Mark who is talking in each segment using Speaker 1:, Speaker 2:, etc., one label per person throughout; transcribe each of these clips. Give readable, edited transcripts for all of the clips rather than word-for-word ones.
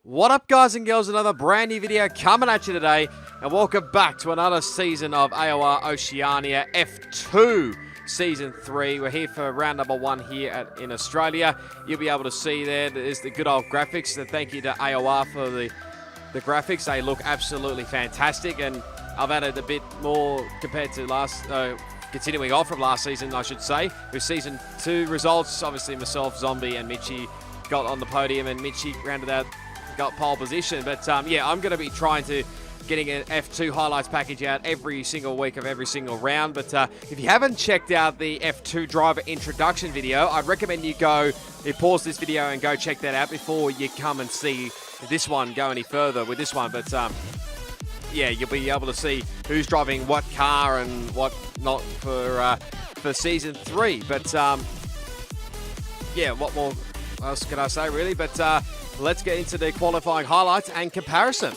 Speaker 1: What up, guys and girls? Another brand new video coming at you today, and welcome back to another season of AOR Oceania F2 Season 3. We're here for round number 1 here in Australia. You'll be able to see there's the good old graphics. So thank you to AOR for the graphics. They look absolutely fantastic, and I've added a bit more compared to continuing off from last season, I should say. With Season 2 results, obviously myself, Zombie, and Mitchie got on the podium, and Mitchie rounded out, got pole position. But yeah, I'm going to be trying to getting an F2 highlights package out every single week of every single round. But if you haven't checked out the F2 driver introduction video, I'd recommend you pause this video and go check that out before you come and see this one go any further with this one. But yeah, you'll be able to see who's driving what car and what not for Season 3. But yeah, what more else can I say, really? But let's get into the qualifying highlights and comparison.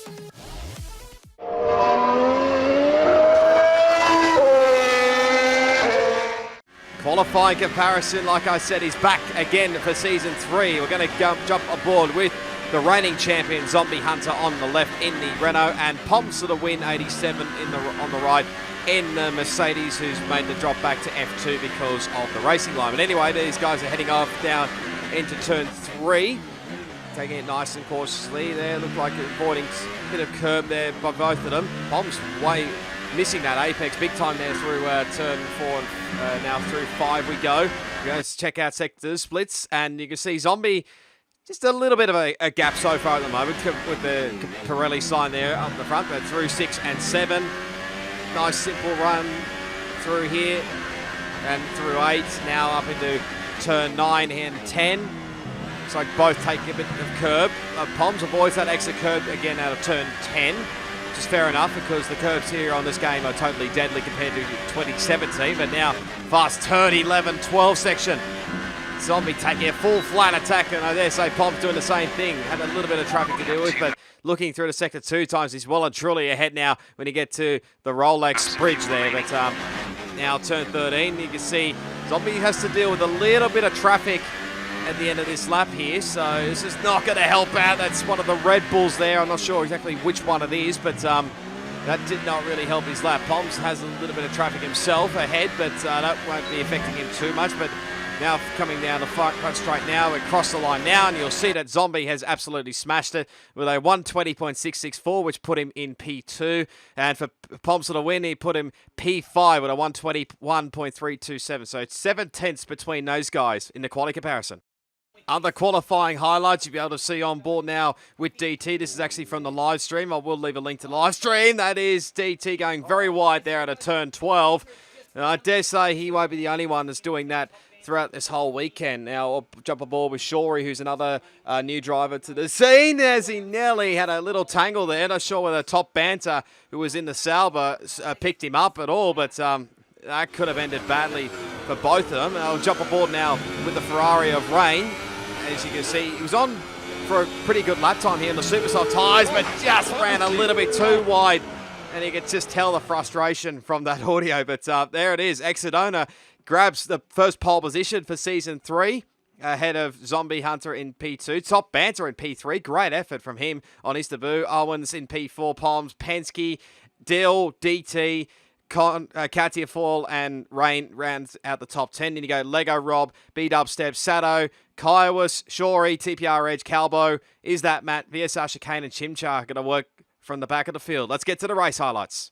Speaker 1: Qualifying comparison, like I said, is back again for Season 3. We're going to jump aboard with the reigning champion Zombie Hunter on the left in the Renault, and Poms for the win, 87 on the right in the Mercedes, who's made the drop back to F2 because of the racing line. But anyway, these guys are heading off down into turn 3. Taking it nice and cautiously there. Looked like avoiding a bit of curb there by both of them. Poms way missing that apex big time there through turn 4 and now through 5 we go. We're going to check out sector splits, and you can see Zombie just a little bit of a gap so far at the moment with the Pirelli sign there up the front, but through 6 and 7. Nice simple run through here and through 8. Now up into turn 9 and 10. Looks like both taking a bit of curb. Poms avoids that extra curb again out of turn 10, which is fair enough because the curbs here on this game are totally deadly compared to 2017. But now fast turn 11, 12 section. Zombie taking a full flat attack, and I dare say Poms doing the same thing. Had a little bit of traffic to deal with, but looking through to sector 2 times, he's well and truly ahead now when you get to the Rolex bridge there. But now turn 13, you can see Zombie has to deal with a little bit of traffic at the end of this lap here, so this is not going to help out. That's one of the Red Bulls there. I'm not sure exactly which one it is, but that did not really help his lap. Poms has a little bit of traffic himself ahead, but that won't be affecting him too much. But now coming down the front straight now, across the line now, and you'll see that Zombie has absolutely smashed it with a 120.664, which put him in P2. And for Poms to the win, he put him P5 with a 121.327. So it's 7/10 between those guys in the quality comparison. Other qualifying highlights you'll be able to see on board now with DT. This is actually from the live stream. I will leave a link to the live stream. That is DT going very wide there at a turn 12. And I dare say he won't be the only one that's doing that throughout this whole weekend. Now I'll jump aboard with Shorey, who's another new driver to the scene, as he nearly had a little tangle there. Not sure whether Top Banter, who was in the Sauber, picked him up at all, but that could have ended badly for both of them. I'll jump aboard now with the Ferrari of Reyn. As you can see, he was on for a pretty good lap time here in the super soft tyres, but just ran a little bit too wide, and you could just tell the frustration from that audio. But there it is. Exodona grabs the first pole position for Season 3 ahead of Zombie Hunter in P2. Top Banter in P3. Great effort from him on his debut. Owens in P4. Poms, Penske, Dill, DT, Katia Fall, and Reyn rounds out the top 10. Then you go Lego Rob, B-Dub Step, Sato, Kiowas, Shorey, TPR Edge, Calbo. Is that Matt? VSR Chicane and Chimchar going to work from the back of the field. Let's get to the race highlights.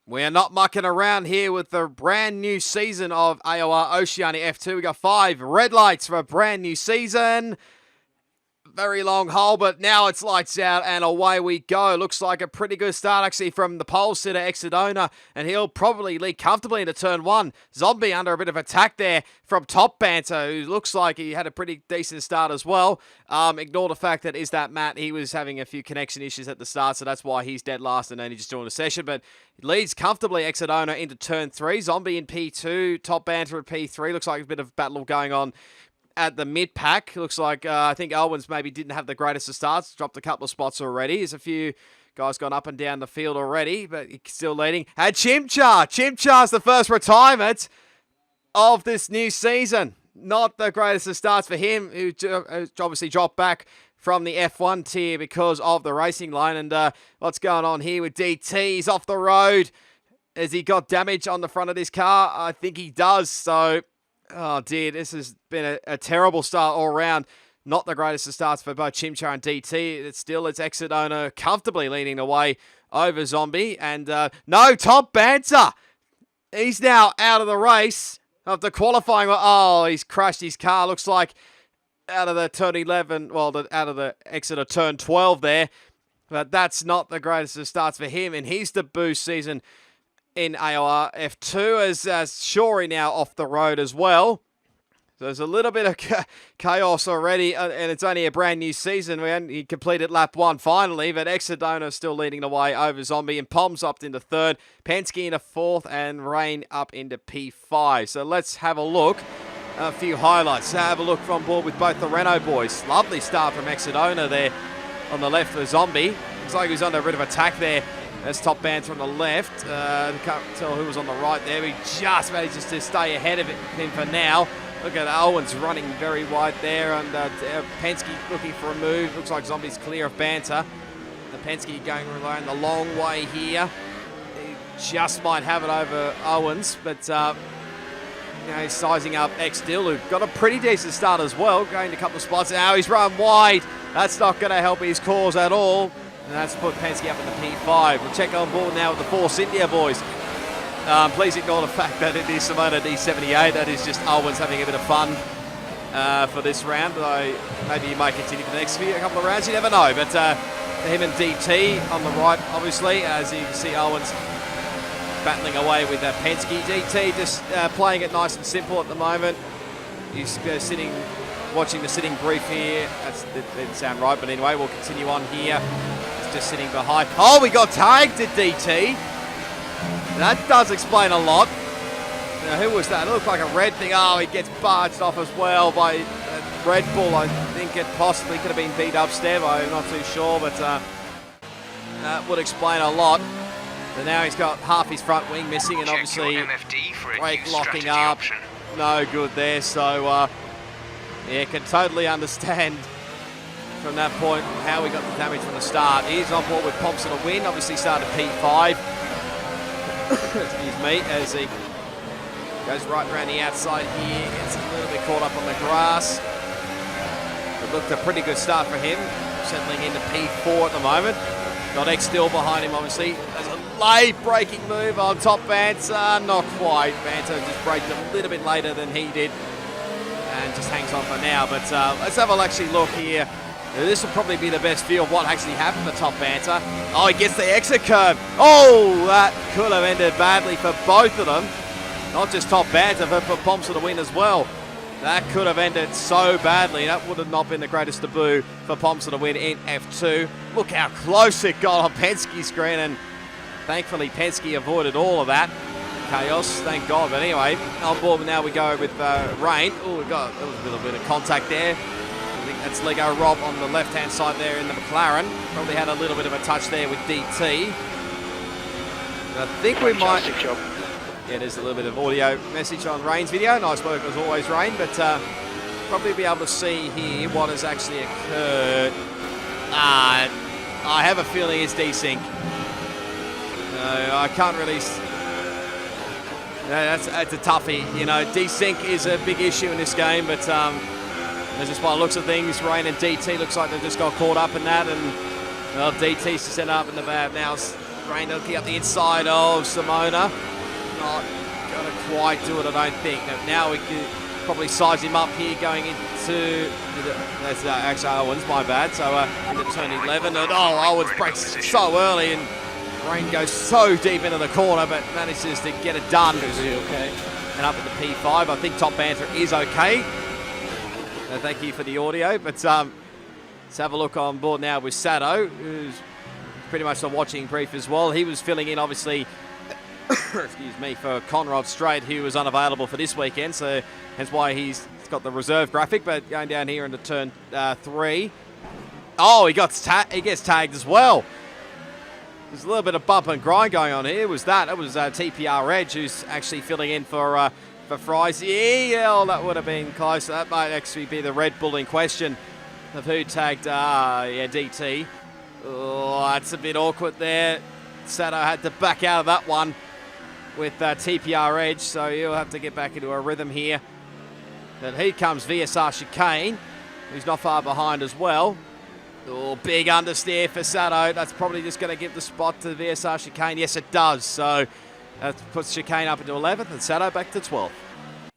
Speaker 1: We are not mucking around here with the brand new season of AOR Oceania F2. We got 5 red lights for a brand new season. very long hole, but now it's lights out and away we go. Looks like a pretty good start actually from the pole sitter, Oceania, and he'll probably lead comfortably into turn one. Zombie under a bit of attack there from Top Banter, who looks like he had a pretty decent start as well. Ignore the fact that is that Matt, he was having a few connection issues at the start, so that's why he's dead last and only just joined the session, but leads comfortably Oceania into turn three. Zombie in P2, Top Banter at P3. Looks like a bit of battle going on at the mid-pack. Looks like, I think Owens maybe didn't have the greatest of starts. Dropped a couple of spots already. There's a few guys gone up and down the field already, but he's still leading. And Chimchar's the first retirement of this new season. Not the greatest of starts for him, who obviously dropped back from the F1 tier because of the racing line. And what's going on here with DT? He's off the road. Has he got damage on the front of this car? I think he does, so... Oh dear, this has been a terrible start all around. Not the greatest of starts for both Chimchar and DT. It's Oceania comfortably leading away over Zombie. And no, Top Banter. He's now out of the race after qualifying. Oh, he's crashed his car. Looks like out of the turn 11, well, out of the exit of turn 12 there. But that's not the greatest of starts for him. And he's the boost season in AOR F2 as Shorey now off the road as well. So there's a little bit of chaos already, and it's only a brand new season. He completed lap one finally, but Oceania still leading the way over Zombie, and Pom's up into third, Penske into fourth, and Reyn up into P5. So let's have a look. A few highlights. Have a look from board with both the Renault boys. Lovely start from Oceania there on the left for Zombie. Looks like he was under a bit of attack there. That's Top Banter on the left. Can't tell who was on the right there. He just manages to stay ahead of him for now. Look at Owens running very wide there, and Penske looking for a move. Looks like Zombie's clear of Banter. The Penske going around the long way here. He just might have it over Owens, but he's sizing up X-Dill, who got a pretty decent start as well, going a couple of spots. Now he's run wide. That's not going to help his cause at all. And that's put Penske up in the P5. We'll check on board now with the Force India boys. Please ignore the fact that it is Simona D78. That is just Owens having a bit of fun for this round. Though maybe he might continue for the next couple of rounds. You never know. But for him and DT on the right, obviously, as you can see Owens battling away with Penske. DT just playing it nice and simple at the moment. He's watching the sitting brief here. That didn't sound right, but anyway, we'll continue on here. Just sitting behind. Oh, we got tagged at DT. That does explain a lot. Now, who was that? It looked like a red thing. Oh, he gets barged off as well by Red Bull. I think it possibly could have been beat up Stevo. I'm not too sure, but that would explain a lot. But now he's got half his front wing missing, and obviously brake locking up. No good there. So, yeah, can totally understand from that point how we got the damage from the start. He's on board with Thompson to win. Obviously started P5. Excuse me, as he goes right around the outside here. Gets a little bit caught up on the grass. It looked a pretty good start for him. Settling into P4 at the moment. Got X-Dill behind him, obviously. There's a late braking move on Top Banter. Not quite. Banter just braked a little bit later than he did. And just hangs on for now. But let's have a actually look here. This will probably be the best view of what actually happened to Top Banter. Oh, he gets the exit curve. Oh, that could have ended badly for both of them. Not just Top Banter, but for Pomps to the win as well. That could have ended so badly. That would have not been the greatest debut for Pomps to the win in F2. Look how close it got on Penske's screen, and thankfully Penske avoided all of that chaos, thank God. But anyway, on board now we go with Reyn. Oh, there was a little bit of contact there. I think that's Lego Rob on the left-hand side there in the McLaren. Probably had a little bit of a touch there with DT. I think we might... Job. Yeah, there's a little bit of audio message on Reyn's video. Nice work as always, Reyn. But probably be able to see here what has actually occurred. I have a feeling it's desync. I can't really... That's a toughie. You know, desync is a big issue in this game, but just by the looks of things, Reyn and DT looks like they've just got caught up in that, and well, DT's set up in the bad. Now Reyn looking up the inside of Simona. Not going to quite do it, I don't think. Now we can probably size him up here going into, that's actually Owens, my bad. So into turn 11, and Owens breaks so early, and Reyn goes so deep into the corner, but manages to get it done.
Speaker 2: Is he okay?
Speaker 1: And up at the P5, I think Top Banter is okay. Thank you for the audio, but let's have a look on board now with Sato, who's pretty much the watching brief as well. He was filling in, obviously, excuse me, for Conrad Strait, who was unavailable for this weekend, so hence why he's got the reserve graphic. But going down here into turn 3, he gets tagged as well. There's a little bit of bump and grind going on here. It was TPR Edge who's actually filling in for Fries. Yeah, that would have been close. That might actually be the Red Bull in question of who tagged DT. Oh, that's a bit awkward there. Sato had to back out of that one with TPR Edge, so he'll have to get back into a rhythm here. But here comes VSR Chicane, who's not far behind as well. Oh, big understeer for Sato. That's probably just going to give the spot to VSR Chicane. Yes, it does. So that puts Chicane up into 11th and Sato back to 12th.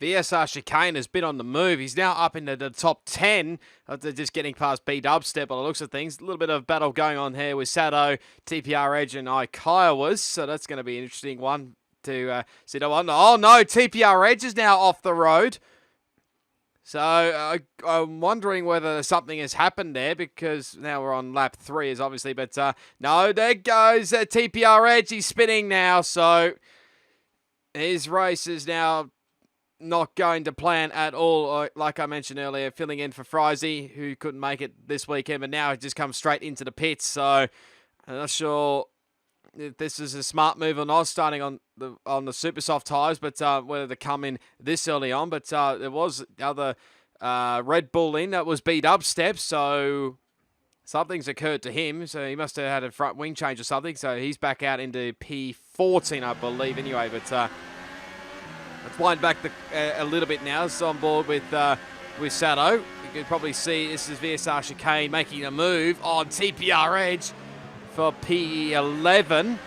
Speaker 1: VSR Chicane has been on the move. He's now up into the top 10 after just getting past B-Dubstep by the looks of things. A little bit of battle going on here with Sato, TPR Edge, and Kiowas. So that's going to be an interesting one to see. Oh no, TPR Edge is now off the road. So I'm wondering whether something has happened there, because now we're on lap 3 is obviously. But no, there goes TPR Edge. He's spinning now. So his race is now not going to plan at all. Like I mentioned earlier, filling in for Frizy, who couldn't make it this weekend, but now he just comes straight into the pits. So I'm not sure if this is a smart move or not, starting on the super soft tyres, but whether they come in this early on. But there was the other Red Bull in that was B-Dubstep, so something's occurred to him. So he must have had a front wing change or something. So he's back out into P14, I believe, anyway. But let's wind back a little bit now. It's on board with Sato. You can probably see this is VSR Chicane making a move on TPR Edge for P11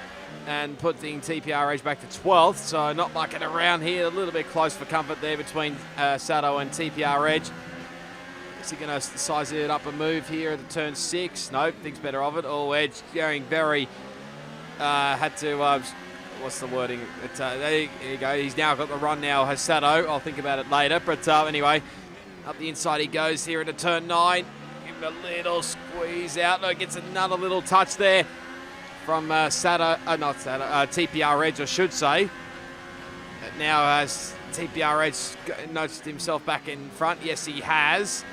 Speaker 1: and putting TPR Edge back to 12th. So not mucking around here. A little bit close for comfort there between Sato and TPR Edge. Is he going to size it up a move here at the turn 6? Nope, thinks better of it. Edge going very... had to... what's the wording? There you go. He's now got the run now, has Sato. I'll think about it later. But anyway, up the inside he goes here into turn 9. Give him a little squeeze out. No, gets another little touch there from Sato. Not Sato. TPR Edge, I should say. But now has TPR Edge nudged himself back in front? Yes, he has.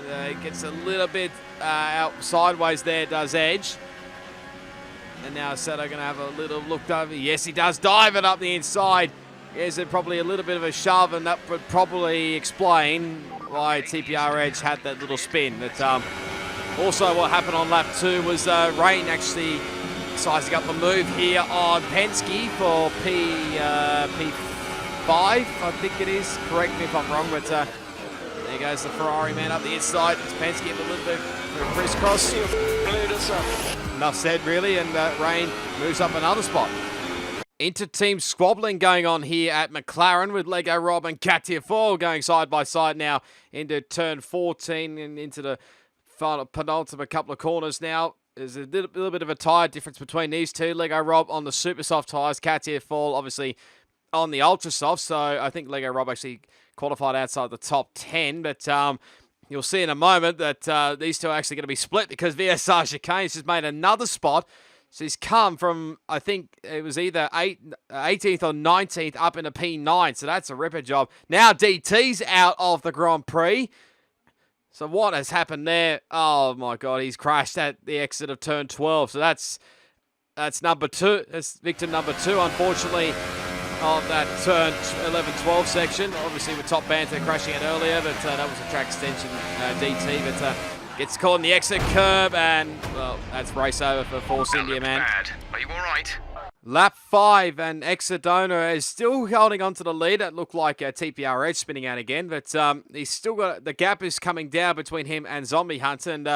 Speaker 1: And he gets a little bit out sideways there, does Edge. And now Sato going to have a little look over. Yes, he does dive it up the inside. There's probably a little bit of a shove, and that would probably explain why TPR Edge had that little spin. But also what happened on lap 2 was Reyn actually sizing up the move here on Penske for P5, I think it is. Correct me if I'm wrong, but there goes the Ferrari man up the inside. It's Penske a little bit of a crisscross. Enough said, really, and Reyn moves up another spot. Inter-team squabbling going on here at McLaren with Lego Rob and Katia Fall going side by side now into turn 14 and into the final penultimate couple of corners now. There's a little bit of a tyre difference between these two. Lego Rob on the super soft tyres, Katia Fall obviously on the ultra soft. So I think Lego Rob actually qualified outside the top 10, but you'll see in a moment that these two are actually going to be split because VSR Chicane has just made another spot. So he's come from, I think it was either 18th or 19th up into P9. So that's a ripper job. Now DT's out of the Grand Prix. So what has happened there? Oh my God, he's crashed at the exit of turn 12. So that's number 2. That's victim number 2, unfortunately, of that turn 11-12 section. Obviously with Top Banter crashing it earlier, but that was a track extension DT. But gets caught in the exit curb, and well, that's race over for Force India, man.
Speaker 3: Bad. Are you all right?
Speaker 1: Lap 5, and Exodona is still holding on to the lead. It looked like TPR Edge spinning out again, but he's still got the gap is coming down between him and Zombie Hunter, and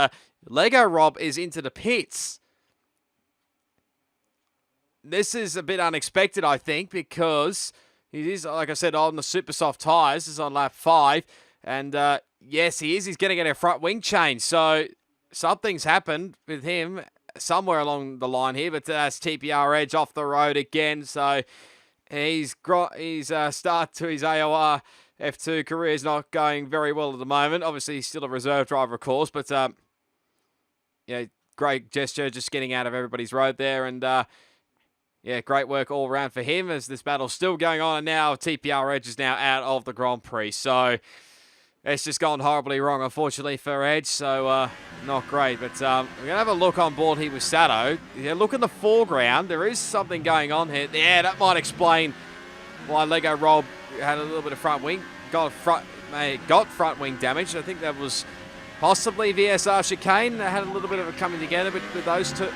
Speaker 1: Lego Rob is into the pits. This is a bit unexpected, I think, because He is, like I said, on the super soft tyres. This is on lap 5. And yes, he is. He's going to get a front wing change. So something's happened with him somewhere along the line here. But that's TPR Edge off the road again. So his start to his AOR F2 career is not going very well at the moment. Obviously, he's still a reserve driver, of course. But, yeah, great gesture just getting out of everybody's road there. And, yeah, great work all around for him as this battle's still going on. And now TPR Edge is now out of the Grand Prix. So it's just gone horribly wrong, unfortunately, for Edge. So not great. But we're going to have a look on board here with Sato. Yeah, look in the foreground. There is something going on here. Yeah, that might explain why Lego Rob had a little bit of front wing. Got front wing damage. I think that was possibly VSR Chicane. They had a little bit of a coming together with those two.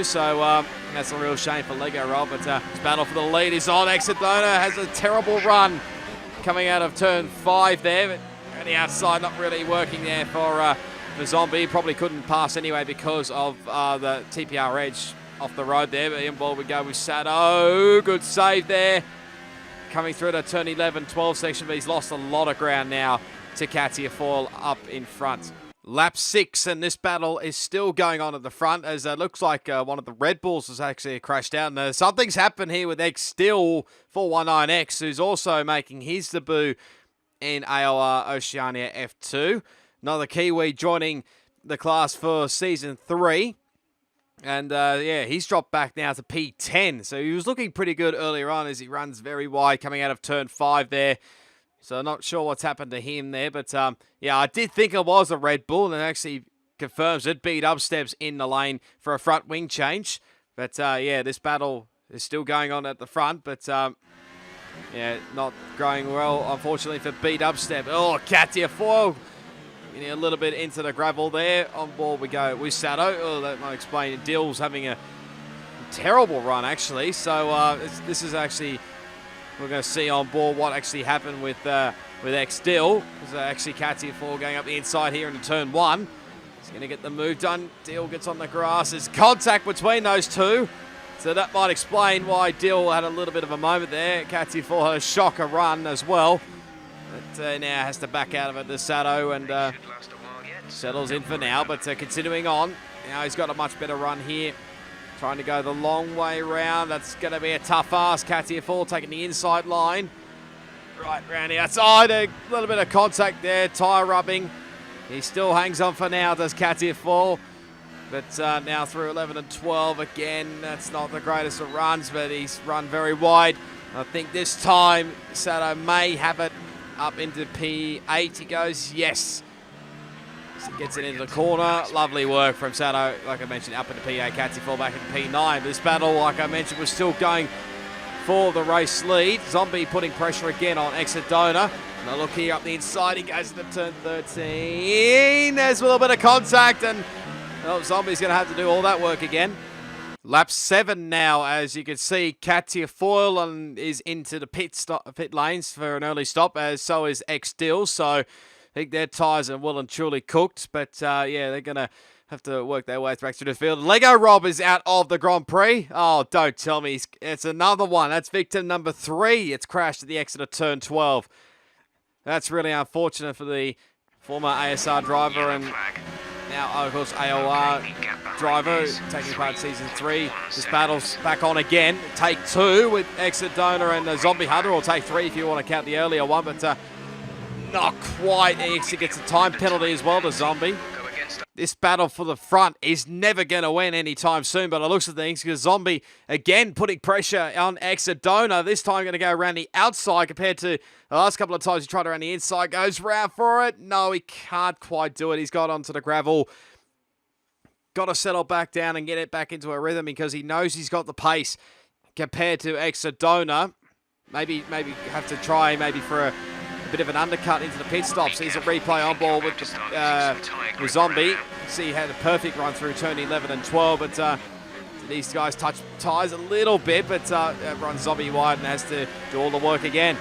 Speaker 1: So that's a real shame for Lego Rob. But this battle for the lead is on. Exodona has a terrible run coming out of turn 5 there. But on the outside, not really working there for Zombie. Probably couldn't pass anyway because of the TPR Edge off the road there. But inboard we go with Sato. Good save there. Coming through to turn 11, 12 section. But he's lost a lot of ground now to Katia Foyle up in front. Lap 6, and this battle is still going on at the front as it looks like one of the Red Bulls has actually crashed out. And something's happened here with X Still 419X, who's also making his debut in AOR Oceania F2. Another Kiwi joining the class for Season 3. And, yeah, he's dropped back now to P10. So he was looking pretty good earlier on as he runs very wide coming out of turn 5 there. So not sure what's happened to him there. But, yeah, I did think it was a Red Bull, and it actually confirms it. B-Dub steps in the lane for a front wing change. But, yeah, this battle is still going on at the front. But, yeah, not going well, unfortunately, for B-Dub step. Oh, Katia Foyle getting a little bit into the gravel there. On board we go with Sato. Oh, that might explain. Dill's having a terrible run, actually. So this is actually... We're going to see on board what actually happened with X Dill. There's actually Katia Foyle going up the inside here into turn 1. He's going to get the move done. Dill gets on the grass. There's contact between those two. So that might explain why Dill had a little bit of a moment there. Katia Foyle had a shocker run as well. But now has to back out of it to Sato and settles in for now. But continuing on. Now he's got a much better run here. Trying to go the long way round. That's going to be a tough ask. Katia Foyle taking the inside line. Right round the outside. A little bit of contact there. Tyre rubbing. He still hangs on for now, does Katia Foyle. But now through 11 and 12 again. That's not the greatest of runs, but he's run very wide. I think this time Sato may have it up into P8. He goes, yes. So gets it into the corner. Lovely work from Sato. Like I mentioned, up into P8. Katia Foyle back in P9. This battle, like I mentioned, was still going for the race lead. Zombie putting pressure again on Exodona. And a look here up the inside. He goes into turn 13. There's a little bit of contact. And Zombie's going to have to do all that work again. Lap 7 now, as you can see, Katia Foyle is into the pit lanes for an early stop, as so is X Dill. So I think their tyres are well and truly cooked, but yeah, they're going to have to work their way back through the field. Lego Rob is out of the Grand Prix. Oh, don't tell me. It's another one. That's victim number 3. It's crashed at the exit of turn 12. That's really unfortunate for the former ASR driver and now, of course, AOR driver taking part in Season 3. This battle's back on again. Take 2 with Exodona and the Zombie Hunter, or take 3 if you want to count the earlier one, but not quite. He actually gets a time penalty as well to Zombie. This battle for the front is never going to win anytime soon, but it looks at things because Zombie, again, putting pressure on Exodona. This time going to go around the outside compared to the last couple of times he tried around the inside. Goes round for it. No, he can't quite do it. He's got onto the gravel. Got to settle back down and get it back into a rhythm because he knows he's got the pace compared to Exodona. Maybe have to try maybe for a bit of an undercut into the pit stops. Here's a replay on board with Zombie. See, he had a perfect run through turn 11 and 12, but these guys touch tyres a little bit, but runs Zombie wide and has to do all the work again.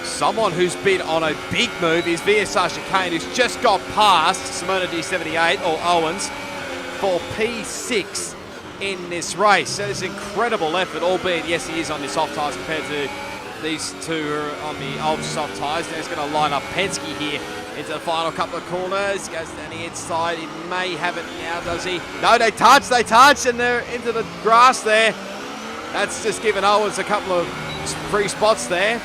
Speaker 1: Someone who's been on a big move is VSR Chicane, who's just got past Simona D78, or Owens, for P6 in this race. So it's an incredible effort, albeit, yes, he is on the soft tyres compared to these two are on the old soft tyres. Now he's going to line up Penske here into the final couple of corners. Goes down the inside. He may have it now, does he? No, they touch, and they're into the grass there. That's just given Owens a couple of free spots there.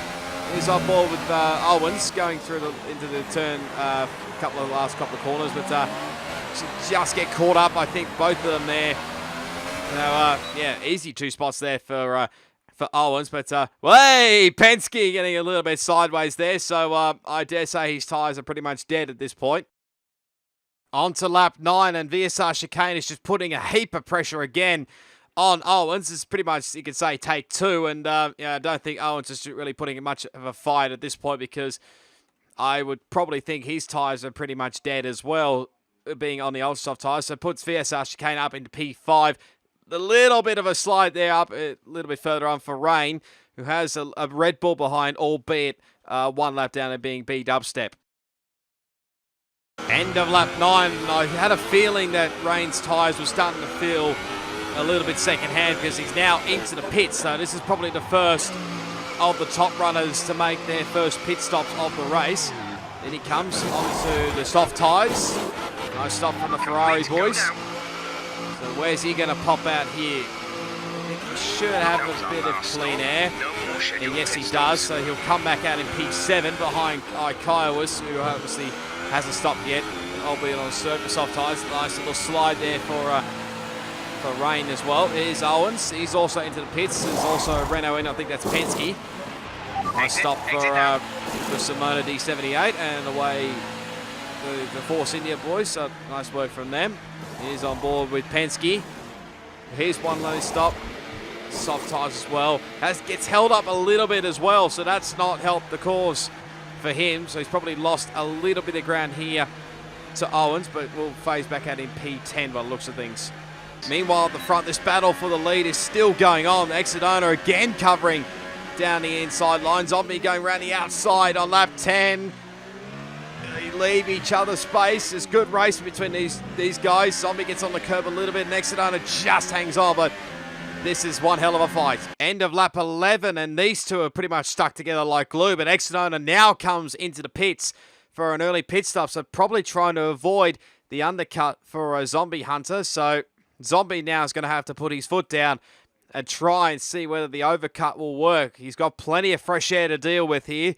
Speaker 1: He's on board with Owens going through into the turn, last couple of corners, but just get caught up. I think both of them there. So yeah, easy 2 spots there for Owens, but Penske getting a little bit sideways there. So I dare say his tyres are pretty much dead at this point. On to lap 9, and VSR Chicane is just putting a heap of pressure again on Owens. It's pretty much, you could say, take 2, and I don't think Owens is really putting much of a fight at this point, because I would probably think his tyres are pretty much dead as well, being on the ultra soft tyres. So puts VSR Chicane up into P5. A little bit of a slide there up a little bit further on for Reyn, who has a Red Bull behind, albeit 1 lap down and being B-dubstep. End of lap 9. I had a feeling that Reyn's tyres were starting to feel a little bit second-hand, because he's now into the pits. So this is probably the first of the top runners to make their first pit stops of the race. Then he comes onto the soft tyres. Nice stop from the Ferrari boys. So where's he going to pop out here? I think he should have a bit of clean air. And yes, he does. So he'll come back out in P7 behind Kaiowis, who obviously hasn't stopped yet, albeit on super soft tyres. Nice little slide there for Reyn as well. Here's Owens. He's also into the pits. There's also Renault in. I think that's Penske. Nice stop for Simona D78, and away the Force India boys. So nice work from them. He's on board with Penske. Here's one low stop. Soft tyres as well. Gets held up a little bit as well, so that's not helped the cause for him. So he's probably lost a little bit of ground here to Owens, but will phase back out in P10 by the looks of things. Meanwhile, at the front, this battle for the lead is still going on. Exodona again covering down the inside line. Zombie going around the outside on lap 10. They leave each other space. There's good race between these guys. Zombie gets on the curb a little bit, and Exodona just hangs on, but this is one hell of a fight. End of lap 11, and these two are pretty much stuck together like glue, but Exodona now comes into the pits for an early pit stop, so probably trying to avoid the undercut for a Zombie Hunter. So Zombie now is going to have to put his foot down and try and see whether the overcut will work. He's got plenty of fresh air to deal with here,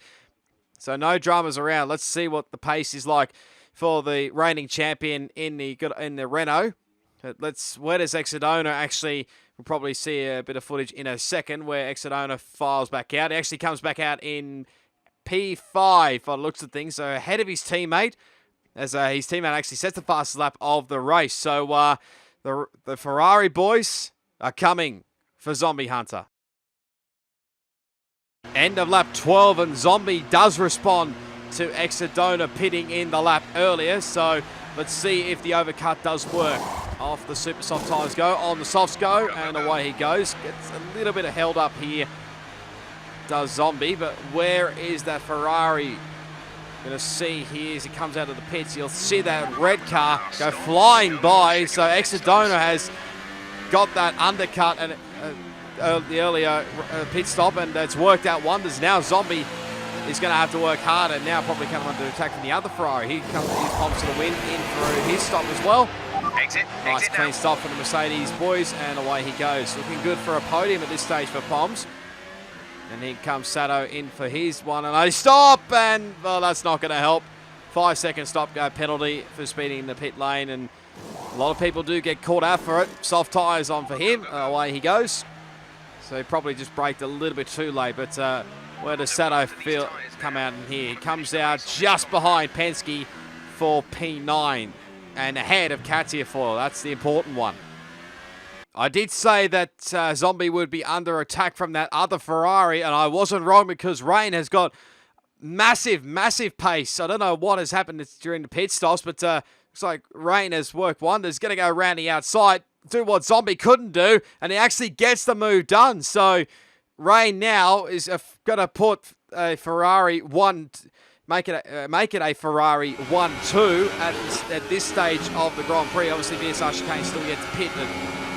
Speaker 1: so no dramas around. Let's see what the pace is like for the reigning champion in the Renault. Where does Exodona actually? We'll probably see a bit of footage in a second where Exodona files back out. He actually comes back out in P5 by the looks of things, so ahead of his teammate, as his teammate actually sets the fastest lap of the race. So the Ferrari boys are coming for Zombie Hunter. End of lap 12, and Zombie does respond to Exodona pitting in the lap earlier. So let's see if the overcut does work. Off the super soft tyres go, on the softs go, and away he goes. Gets a little bit of held up here, does Zombie, but where is that Ferrari? Going to see here as he comes out of the pits, you'll see that red car go flying by. So Exodona has got that undercut and the earlier pit stop, and it's worked out wonders. Now Zombie is going to have to work harder. Now probably coming under attack from the other Ferrari. He pumps to the win in through his stop as well. Nice clean stop for the Mercedes boys, and away he goes. Looking good for a podium at this stage for Poms. And here comes Sato in for his one, and a stop, and well, that's not going to help. 5-second stop go penalty for speeding in the pit lane, and a lot of people do get caught out for it. Soft tyres on for him, away he goes. So he probably just braked a little bit too late, but where does Sato come out in here? He comes out just behind Penske for P9 and ahead of Katiafoil. That's the important one. I did say that Zombie would be under attack from that other Ferrari, and I wasn't wrong, because Reyn has got massive pace. I don't know what has happened during the pit stops, but looks like Reyn has worked wonders. Going to go around the outside, do what Zombie couldn't do, and he actually gets the move done. So Reyn now is going to put a Ferrari make it a Ferrari 1-2 at this stage of the Grand Prix. Obviously, VSR Chicane still gets pit.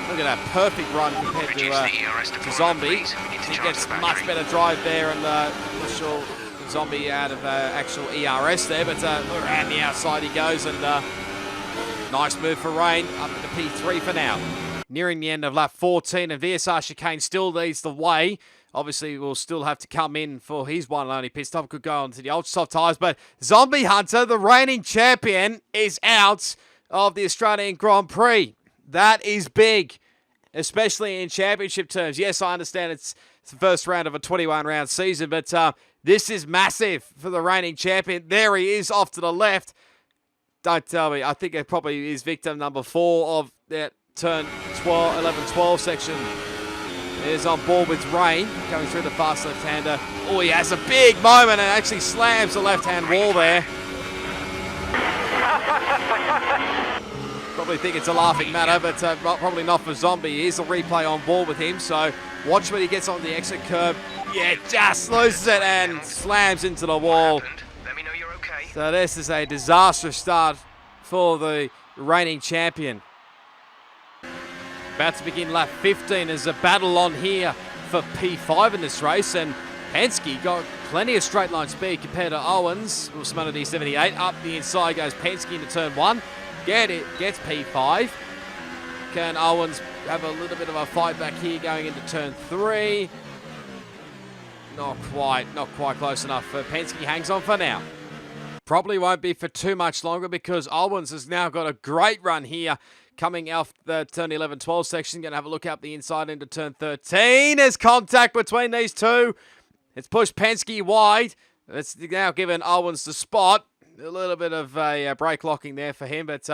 Speaker 1: Look at that perfect run compared to Zombie. He gets much better drive there, and not sure Zombie out of actual ERS there, but around the outside he goes, and nice move for Reyn up to P3 for now. Nearing the end of lap 14, and VSR Chicane still leads the way. Obviously, will still have to come in for his one and only pit stop. Could go on to the ultra soft tyres, but Zombie Hunter, the reigning champion, is out of the Australian Grand Prix. That is big, especially in championship terms. Yes, I understand it's the first round of a 21-round season, but this is massive for the reigning champion. There he is off to the left. Don't tell me. I think it probably is victim number 4 of that turn 11-12 section. Is on board with Reyn, going through the fast left-hander. Oh, he has a big moment and actually slams the left-hand wall there. Probably think it's a laughing matter, but probably not for Zombie. Here's a replay on board with him, so watch when he gets on the exit curb. Yeah, just loses it and slams into the wall.
Speaker 2: Let me know you're okay.
Speaker 1: So this is a disastrous start for the reigning champion. About to begin lap 15. There's a battle on here for P5 in this race, and Penske got plenty of straight line speed compared to Owens. Wilson 78 up the inside goes Penske into turn 1. Gets P5. Can Owens have a little bit of a fight back here going into turn 3? Not quite close enough. Penske hangs on for now. Probably won't be for too much longer because Owens has now got a great run here coming off the turn 11-12 section. Going to have a look up the inside into turn 13. There's contact between these two. It's pushed Penske wide. It's now given Owens the spot. A little bit of a brake locking there for him, but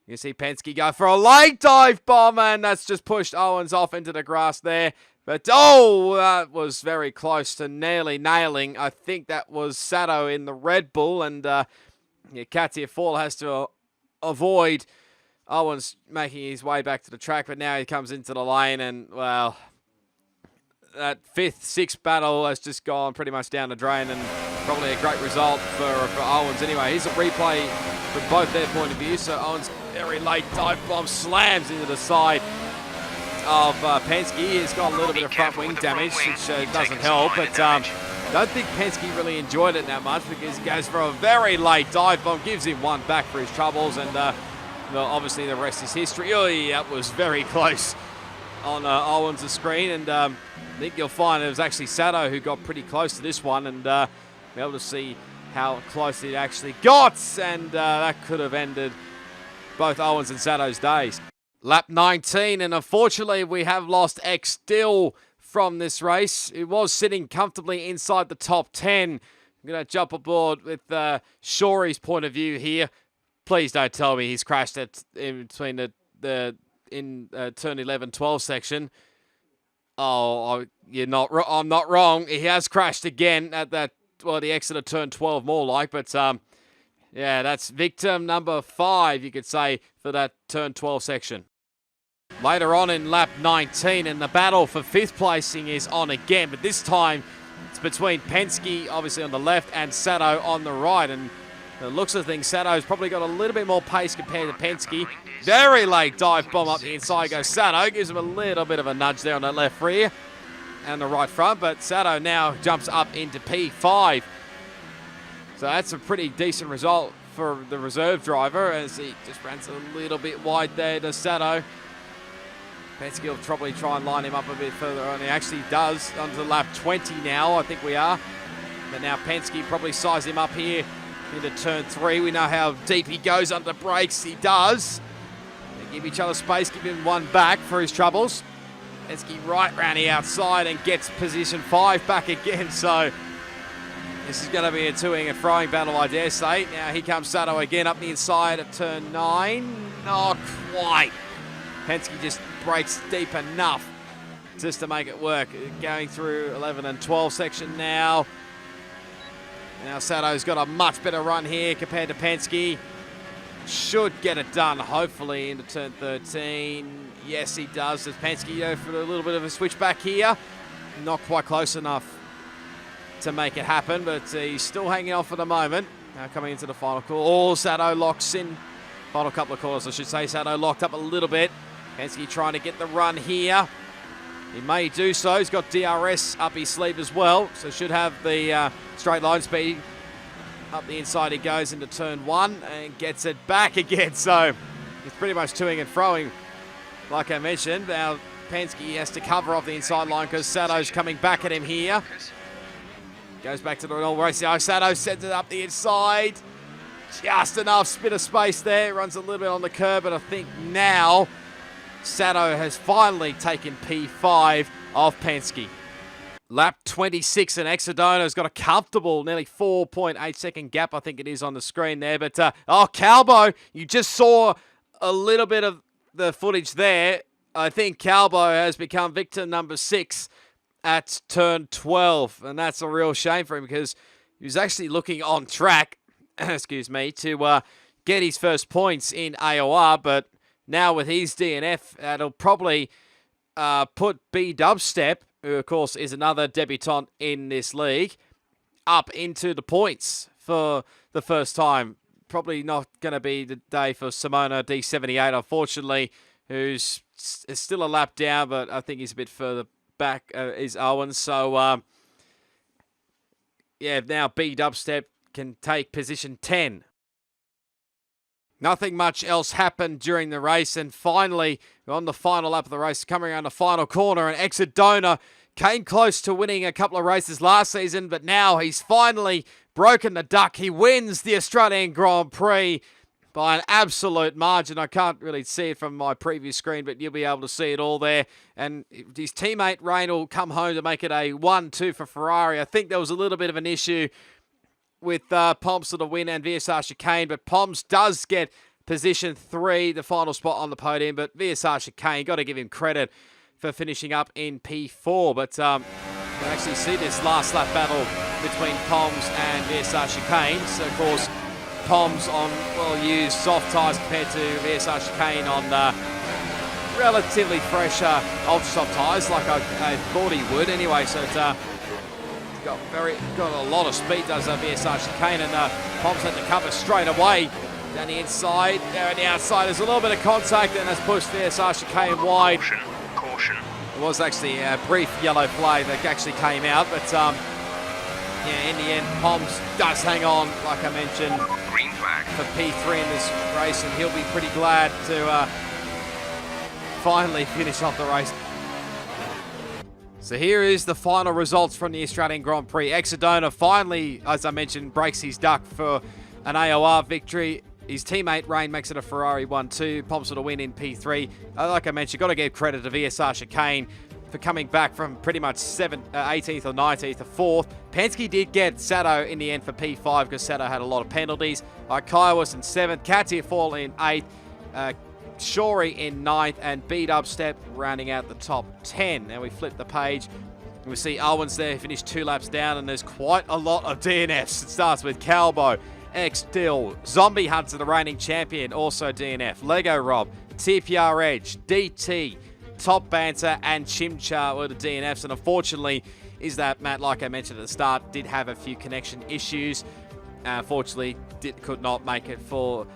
Speaker 1: you see Penske go for a late dive bomb, and that's just pushed Owens off into the grass there. But, that was very close to nearly nailing. I think that was Sato in the Red Bull, and Katia Fall has to avoid Owens making his way back to the track, but now he comes into the lane, and, well, that 5th, 6th battle has just gone pretty much down the drain, and probably a great result for Owens. Anyway, here's a replay from both their point of view. So Owens, very late dive bomb, slams into the side of Penske. He's got a little bit of front wing damage, which doesn't help, but don't think Penske really enjoyed it that much because he goes for a very late dive bomb, gives him one back for his troubles, and well, obviously the rest is history. Oh, yeah, that was very close on Owens' screen, and I think you'll find it was actually Sato who got pretty close to this one, and be able to see how close it actually got, and that could have ended both Owens and Sato's days. Lap 19, and unfortunately we have lost X still from this race. It was sitting comfortably inside the top 10. I'm going to jump aboard with Shory's point of view here. Please don't tell me he's crashed in between turn 11-12 section. Oh, I'm not wrong. He has crashed again at that, well, the exit of turn 12 more like, but yeah, that's victim number 5, you could say, for that turn 12 section. Later on in lap 19, and the battle for 5th placing is on again, but this time it's between Penske, obviously on the left, and Sato on the right, and the looks of things, Sato's probably got a little bit more pace compared to Penske. Very late dive bomb up the inside goes Sato. Gives him a little bit of a nudge there on the left rear and the right front. But Sato now jumps up into P5. So that's a pretty decent result for the reserve driver as he just runs a little bit wide there to Sato. Penske will probably try and line him up a bit further on. He actually does onto lap 20 now, I think we are. But now Penske probably size him up here into turn 3. We know how deep he goes under the brakes. He does. They give each other space, give him one back for his troubles. Penske right round the outside and gets position 5 back again. So this is going to be a toing and throwing battle, I dare say. Now here comes Sato again up the inside of turn 9. Not quite. Penske just brakes deep enough just to make it work. Going through 11 and 12 section now. Now Sato's got a much better run here compared to Penske. Should get it done, hopefully, into turn 13. Yes, he does. Does Penske go for a little bit of a switch back here? Not quite close enough. to make it happen, but he's still hanging on for the moment. Now coming into the final call. Oh, Sato locks in. Final couple of corners, I should say. Sato locked up a little bit. Penske trying to get the run here. He may do so. He's got DRS up his sleeve as well, so should have the straight line speed. Up the inside he goes into turn 1 and gets it back again. So he's pretty much toing and froing, like I mentioned. Now Penske has to cover off the inside line because Sato's coming back at him here. Goes back to the normal race. Sato sends it up the inside. Just enough bit of space there. Runs a little bit on the curb, but I think now Sato has finally taken P5 of Penske. Lap 26 and Exodona's got a comfortable nearly 4.8 second gap, I think it is on the screen there. But, Calbo, you just saw a little bit of the footage there. I think Calbo has become victim number 6 at turn 12. And that's a real shame for him because he was actually looking on track, excuse me, to get his first points in AOR. But now with his DNF, that'll probably put B Dubstep, who of course is another debutant in this league, up into the points for the first time. Probably not going to be the day for Simona D78, unfortunately, who's still a lap down, but I think he's a bit further back, is Owen. So, yeah, now B Dubstep can take position 10. Nothing much else happened during the race, and finally, on the final lap of the race, coming around the final corner, and Exodona came close to winning a couple of races last season, but now he's finally broken the duck. He wins the Australian Grand Prix by an absolute margin. I can't really see it from my previous screen, but you'll be able to see it all there. And his teammate Reyn will come home to make it a 1-2 for Ferrari. I think there was a little bit of an issue with Poms for the win and VSR Chicane, but Poms does get position 3, the final spot on the podium, but VSR Chicane, got to give him credit for finishing up in P4. But you can actually see this last lap battle between Poms and VSR Chicane. So, of course, Poms on well-used soft tyres compared to VSR Chicane on relatively fresh ultra-soft tyres, like I thought he would anyway. So it's got a lot of speed, does VSR Chicane, and Poms had to cover straight away down the inside. There on the outside, there's a little bit of contact, and has pushed VSR Chicane wide.
Speaker 2: Caution.
Speaker 1: It was actually a brief yellow flag that actually came out, but yeah, in the end, Poms does hang on, like I mentioned,
Speaker 2: Green flag
Speaker 1: for P3 in this race, and he'll be pretty glad to finally finish off the race. So here is the final results from the Australian Grand Prix. Exodona finally, as I mentioned, breaks his duck for an AOR victory. His teammate Reyn makes it a Ferrari 1-2. Poms for the win in P3. Like I mentioned, got to give credit to VSR Chicane for coming back from pretty much 18th or 19th to 4th. Penske did get Sato in the end for P5 because Sato had a lot of penalties. Kai was in 7th. Katia Fall in 8th. Shorey in 9th, and B Dubstep rounding out the top 10. Now we flip the page. We see Owens there, finished 2 laps down, and there's quite a lot of DNFs. It starts with Calbo, X-Dill, Zombie Hunter, the reigning champion, also DNF, Lego Rob, TPR Edge, DT, Top Banter, and Chimchar were the DNFs. And unfortunately, is that Matt, like I mentioned at the start, did have a few connection issues. Unfortunately, could not make it for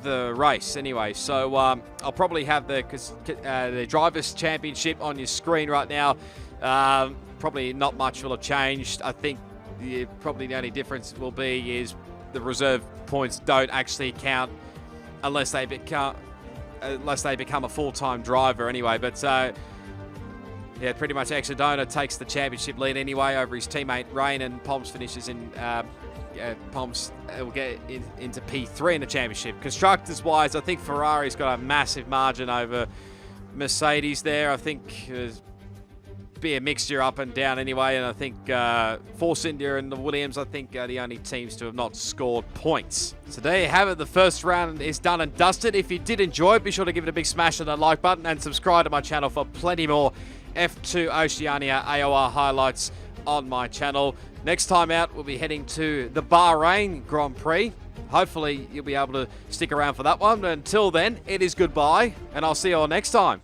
Speaker 1: the race anyway. So I'll probably have the Drivers' Championship on your screen right now. Probably not much will have changed. I think probably the only difference will be is the reserve points don't actually count unless they become a full-time driver anyway. But yeah, pretty much Exodona takes the championship lead anyway over his teammate Reyn, and Poms finishes in Poms will get into P3 in the championship. Constructors-wise, I think Ferrari's got a massive margin over Mercedes there. I think there's be a mixture up and down anyway, and I think Force India and the Williams, I think, are the only teams to have not scored points. So there you have it. The first round is done and dusted. If you did enjoy it, be sure to give it a big smash on that like button and subscribe to my channel for plenty more F2 Oceania AOR highlights on my channel. Next time out, we'll be heading to the Bahrain Grand Prix. Hopefully, you'll be able to stick around for that one. But until then, it is goodbye, and I'll see you all next time.